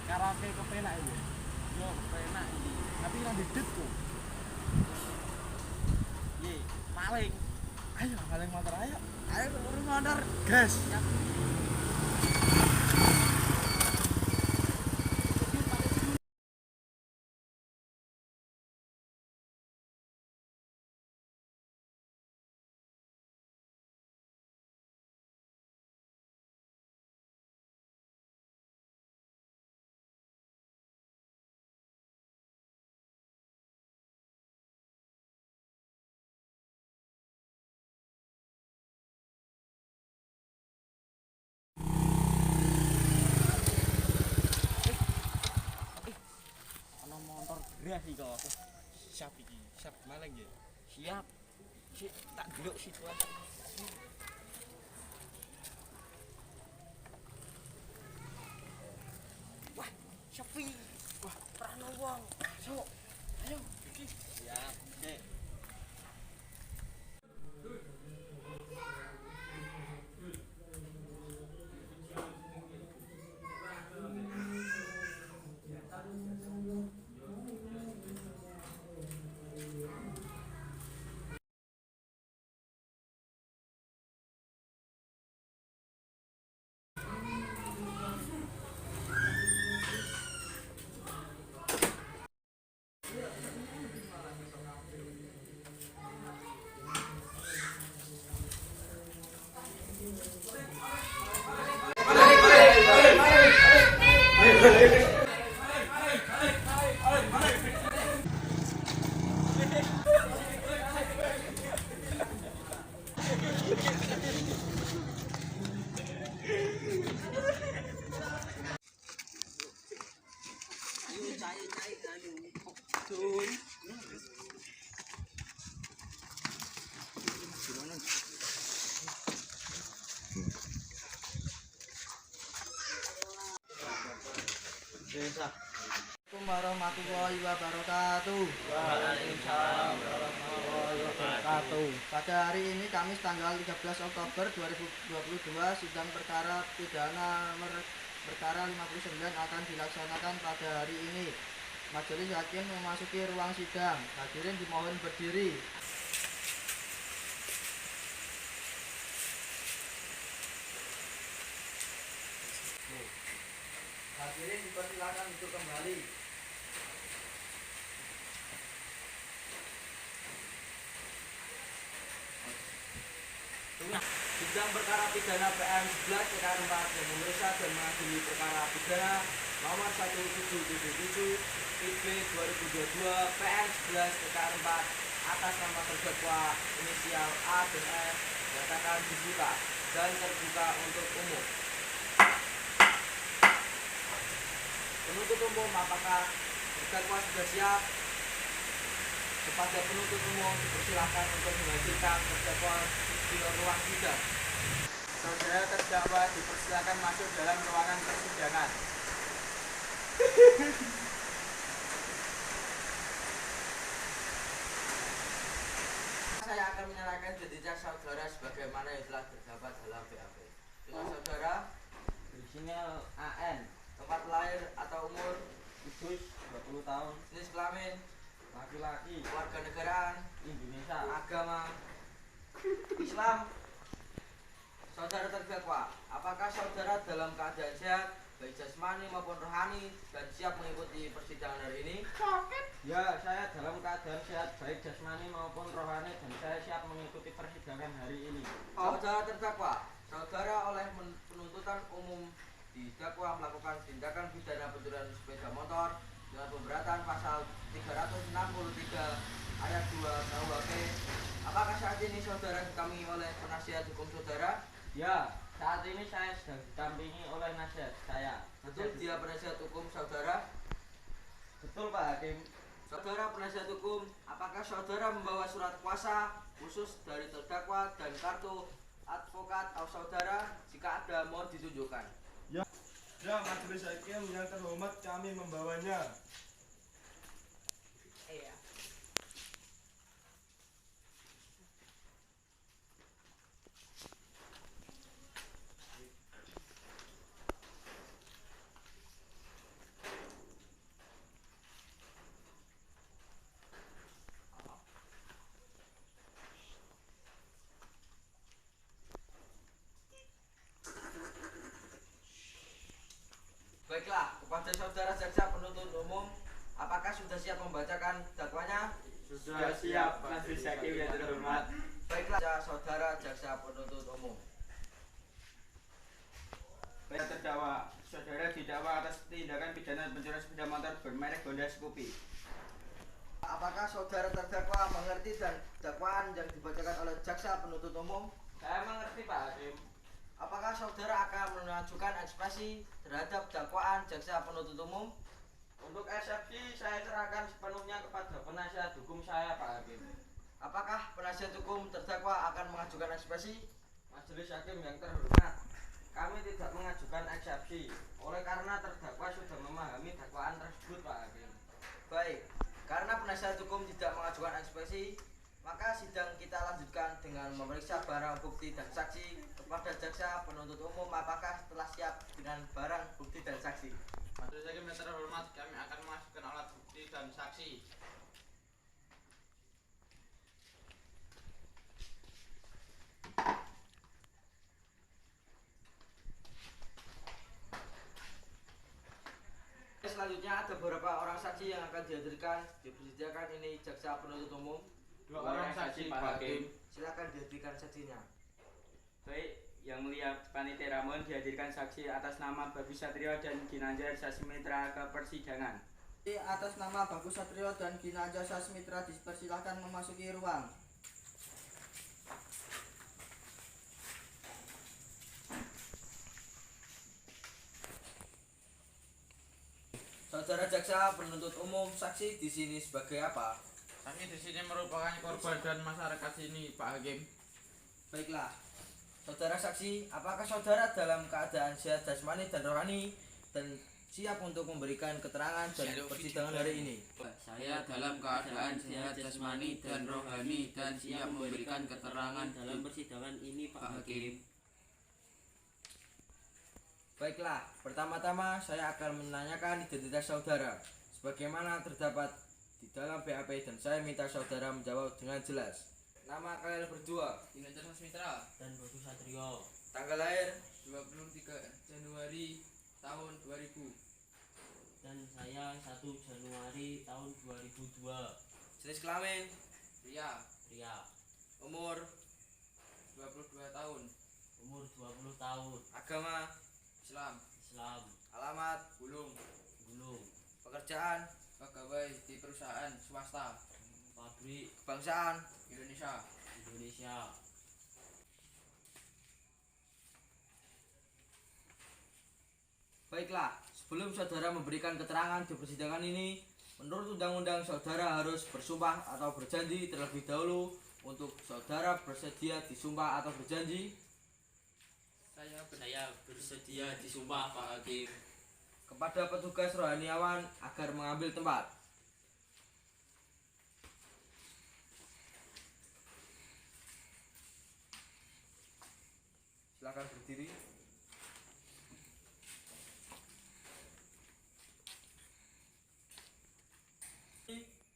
karaoke kepenak itu. Yo kepenak iki. Tapi nang didit kok. Ye, maling. Ayo maling motor ayo. Ayo turun motor. Gas. Ya. Ana motor gres iki kok. Siap iki. Siap maling ya. Siap. Sik tak delok situasi. Wah, sepi. Wah, prano wong. Masuk. Ayo, iki. Siap. Oke. Assalamualaikum warahmatullahi wabarakatuh. Waalaikumsalam warahmatullahi wabarakatuh. Pada hari ini Kamis tanggal 13 Oktober 2022 sidang perkara pidana nomor perkara 59 akan dilaksanakan pada hari ini. Majelis hakim memasuki ruang sidang. Hadirin dimohon berdiri. Hadirin dipersilakan untuk kembali. Sidang perkara pidana PM 11 TKR 4 yang memeriksa dan mengadili perkara pidana nomor 1777 IP 2022 PM 11 TKR 4 atas nama terdakwa inisial A dan F nyatakan dibuka dan terbuka untuk umum. Penuntut umum, apakah terdakwa sudah siap? Kepada penuntut umum dipersilakan untuk menghadirkan terdakwa di ruang sidang. Saudara terdakwa dipersilakan masuk dalam ruangan persidangan. Saya akan menyerahkan identitas saudara sebagaimana yang telah terdapat dalam BAP. Dengan saudara Inisial AN, tempat lahir atau umur, Kudus 20 tahun, jenis kelamin, laki-laki, warga negaraan, Indonesia, agama Islam. Saudara terdakwa, apakah saudara dalam keadaan sehat, baik jasmani maupun rohani, dan siap mengikuti persidangan hari ini? Ya, saya dalam keadaan sehat baik jasmani maupun rohani dan saya siap mengikuti persidangan hari ini. Saudara terdakwa, saudara oleh penuntutan umum didakwa melakukan tindakan pidana pencurian sepeda motor dengan pemberatan pasal 363 ayat 2 KUHP. Apakah saat ini saudara didampingi oleh penasihat hukum saudara? Ya, saat ini saya sedang didampingi oleh nasihat saya. Betul dia penasihat hukum saudara? Betul Pak Hakim. Saudara penasihat hukum, apakah saudara membawa surat kuasa khusus dari terdakwa dan kartu advokat atau saudara? Jika ada, mohon ditunjukkan. Ya, majelis hakim yang terhormat, kami membawanya. Iya. Baiklah, kepada saudara jaksa penuntut umum, apakah sudah siap membacakan dakwanya? Sudah siap, majelis hakim yang terhormat. Baiklah, saudara jaksa penuntut umum. Baik terdakwa, saudara didakwa atas tindakan pidana pencurian sepeda motor bermerek Honda Scoopy. Apakah saudara terdakwa mengerti dan dakwaan yang dibacakan oleh jaksa penuntut umum? Saya mengerti Pak Hakim. Apakah saudara akan mengajukan ekspresi terhadap dakwaan jaksa penuntut umum? Untuk eksepsi saya serahkan sepenuhnya kepada penasihat hukum saya Pak Hakim. Apakah penasihat hukum terdakwa akan mengajukan ekspresi? Majelis hakim yang terhormat, kami tidak mengajukan eksepsi oleh karena terdakwa sudah memahami dakwaan tersebut Pak Hakim. Baik, karena penasihat hukum tidak mengajukan ekspresi, maka sidang kita lanjutkan dengan memeriksa barang bukti dan saksi kepada jaksa penuntut umum. Apakah telah siap dengan barang bukti dan saksi? Majelis hakim yang terhormat, kami akan mengajukan alat bukti dan saksi. Selanjutnya ada beberapa orang saksi yang akan dihadirkan. Dipersilakan ini jaksa penuntut umum. Dua orang saksi Pak Hakim. Silakan dihadirkan saksinya. Baik, yang mulia Panitia Ramon dihadirkan saksi atas nama Bagus Satrio dan Ginanjar Sasmitra ke persidangan. Atas nama Bagus Satrio dan Ginanjar Sasmitra dipersilahkan memasuki ruang. Saudara jaksa penuntut umum, saksi di sini sebagai apa? Kami di sini merupakan korban dan masyarakat sini Pak Hakim. Baiklah, saudara saksi, apakah saudara dalam keadaan sehat jasmani dan rohani dan siap untuk memberikan keterangan dan persidangan hari ini? Saya dalam keadaan sehat jasmani dan rohani dan siap memberikan keterangan dalam persidangan ini Pak Hakim. Baiklah, pertama-tama saya akan menanyakan identitas saudara sebagaimana terdapat di dalam BAP dan saya minta saudara menjawab dengan jelas. Nama kalian berdua, Ginanjar Sasmitra dan Bagus Satrio. tanggal lahir, 23 Januari tahun 2000. Dan saya 1 Januari tahun 2002. jenis kelamin, Pria, Pria, umur, 22 tahun. umur 20 tahun. agama, Islam, Islam, alamat, Gulung, Gulung, pekerjaan, pegawai di perusahaan swasta pabrik, kebangsaan, Indonesia. Indonesia. Baiklah, sebelum saudara memberikan keterangan di persidangan ini, menurut undang-undang saudara harus bersumpah atau berjanji terlebih dahulu. Untuk saudara bersedia disumpah atau berjanji Saya bersedia disumpah Pak Hakim. kepada petugas rohaniawan agar mengambil tempat. Silakan berdiri.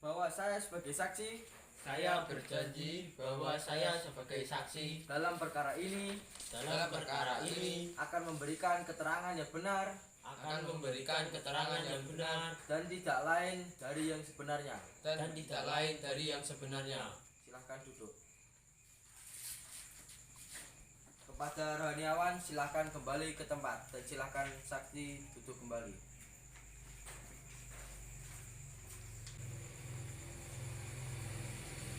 Bahwa saya sebagai saksi Saya berjanji bahwa saya sebagai saksi dalam perkara ini dalam perkara ini akan memberikan keterangan yang benar akan memberikan keterangan yang benar dan tidak lain dari yang sebenarnya. dan tidak lain dari yang sebenarnya. Silahkan duduk. Kepada rohaniawan silahkan kembali ke tempat dan silahkan saksi duduk kembali.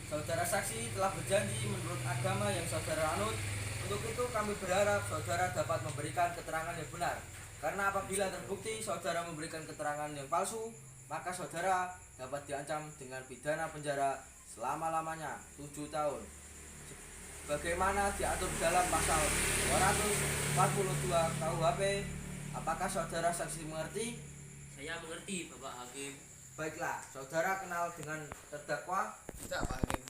Saudara saksi telah berjanji menurut agama yang saudara anut. Untuk itu kami berharap saudara dapat memberikan keterangan yang benar. Karena apabila terbukti saudara memberikan keterangan yang palsu, maka saudara dapat diancam dengan pidana penjara selama-lamanya 7 tahun. Bagaimana diatur dalam pasal 242 KUHP? Apakah saudara saksi mengerti? Saya mengerti Bapak Hakim. Baiklah, saudara kenal dengan terdakwa? Tidak Pak Hakim.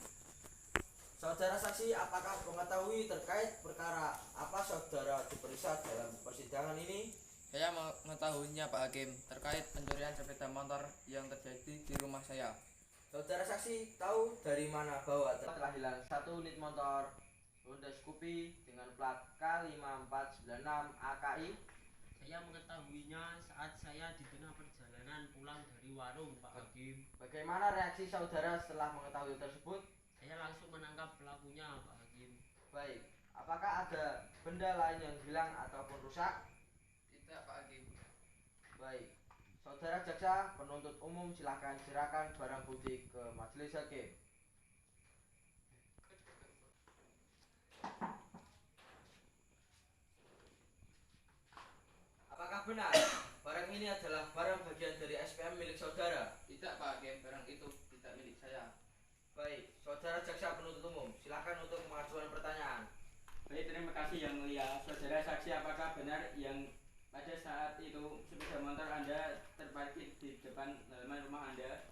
Saudara saksi, apakah mengetahui terkait perkara apa saudara diperiksa dalam persidangan ini? Saya mengetahuinya Pak Hakim terkait pencurian sepeda motor yang terjadi di rumah saya. Saudara saksi tahu dari mana bahwa telah hilang satu unit motor Honda Scoopy dengan plat K5496 AKI? Saya mengetahuinya saat saya di tengah perjalanan pulang dari warung, Pak Hakim. Bagaimana reaksi saudara setelah mengetahui tersebut? Saya langsung menangkap pelakunya, Pak Hakim. Baik, apakah ada benda lain yang hilang ataupun rusak? Tidak, Pak Hakim. Baik, saudara jaksa penuntut umum silakan serahkan barang bukti ke majelis hakim. Apakah benar barang ini adalah barang bagian dari SPM milik saudara? Tidak, Pak Hakim. Barang itu tidak milik saya. Baik, saudara jaksa penuntut umum silakan untuk mengajukan pertanyaan. Baik, terima kasih Yang Mulia. Saudara saksi, apakah benar yang pada saat itu sepeda motor Anda terparkir di depan halaman rumah Anda?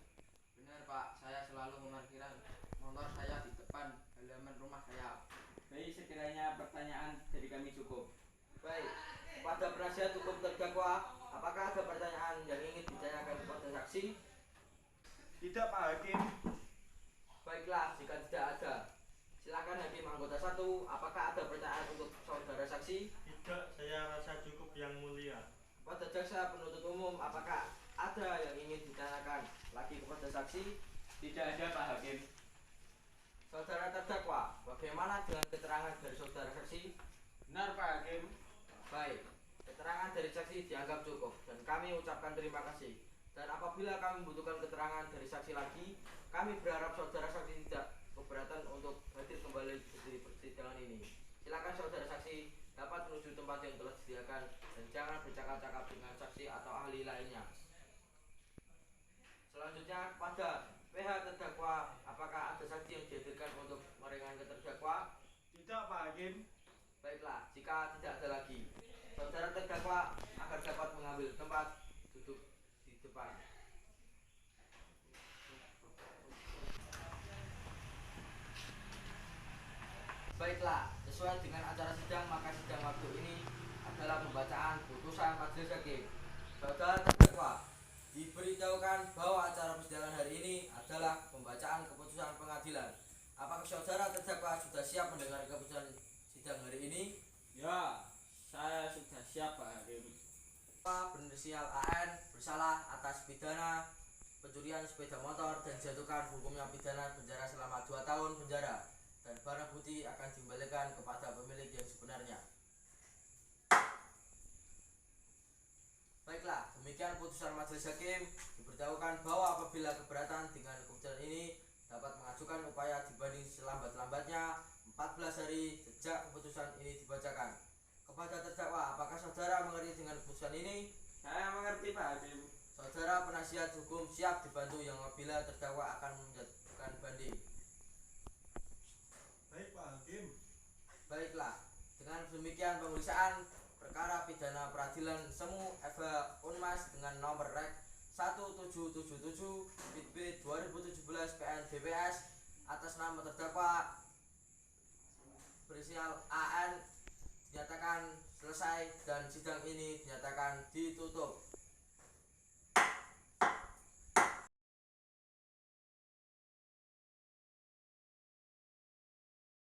Benar, Pak. Saya selalu memarkirkan motor saya di depan halaman rumah saya. Baik, sekiranya pertanyaan dari kami cukup. Baik, kepada penasihat hukum terdakwa, apakah ada pertanyaan yang ingin ditanyakan kepada saksi? Tidak, Pak Hakim. Baiklah, jika tidak ada, silakan hakim anggota 1. Apakah ada pertanyaan untuk saudara saksi? Tidak, saya rasa cukup Yang Mulia. Kepada jaksa penuntut umum, apakah ada yang ingin ditanyakan lagi kepada saksi? Tidak ada, Pak Hakim. Saudara terdakwa, bagaimana dengan keterangan dari saudara saksi? Benar, Pak Hakim. Baik, keterangan dari saksi dianggap cukup dan kami ucapkan terima kasih. Dan apabila kami membutuhkan keterangan dari saksi lagi, kami berharap saudara saksi tidak keberatan untuk hadir kembali di persidangan ini. Silakan saudara saksi dapat menuju tempat yang telah disediakan dan jangan bercakap-cakap dengan saksi atau ahli lainnya. Selanjutnya kepada pihak terdakwa, apakah ada saksi yang dihadirkan untuk meringankan terdakwa? Tidak, Pak Hakim. Baiklah, jika tidak ada lagi, saudara terdakwa agar dapat mengambil tempat duduk di depan. Baiklah, sesuai dengan acara sidang, maka sidang waktu ini adalah pembacaan putusan majelis hakim. Saudara terdakwa diberitahukan bahwa acara persidangan hari ini adalah pembacaan keputusan pengadilan. Apakah saudara terdakwa sudah siap mendengar keputusan sidang hari ini? Ya, saya sudah siap, Pak Hakim. Berinisial AN bersalah atas pidana pencurian sepeda motor dan jatuhkan hukumnya pidana penjara selama 2 tahun penjara dan barang bukti akan dikembalikan kepada pemilik yang sebenarnya. Baiklah, demikian putusan majelis hakim. Diberitahukan bahwa apabila keberatan dengan keputusan ini dapat mengajukan upaya dibanding selambat-lambatnya 14 hari sejak keputusan ini dibacakan. Kepada terdakwa, apakah saudara mengerti dengan keputusan ini? Saya mengerti, Pak Hakim. Saudara penasihat hukum siap dibantu yang apabila terdakwa akan menjatuhkan banding. Baik, Pak Hakim. Baiklah, dengan demikian pemeriksaan perkara pidana peradilan Semu Eva Unmas dengan nomor rek 1777 B 2017 PN BPS atas nama terdakwa berinisial AN dinyatakan selesai dan sidang ini dinyatakan ditutup.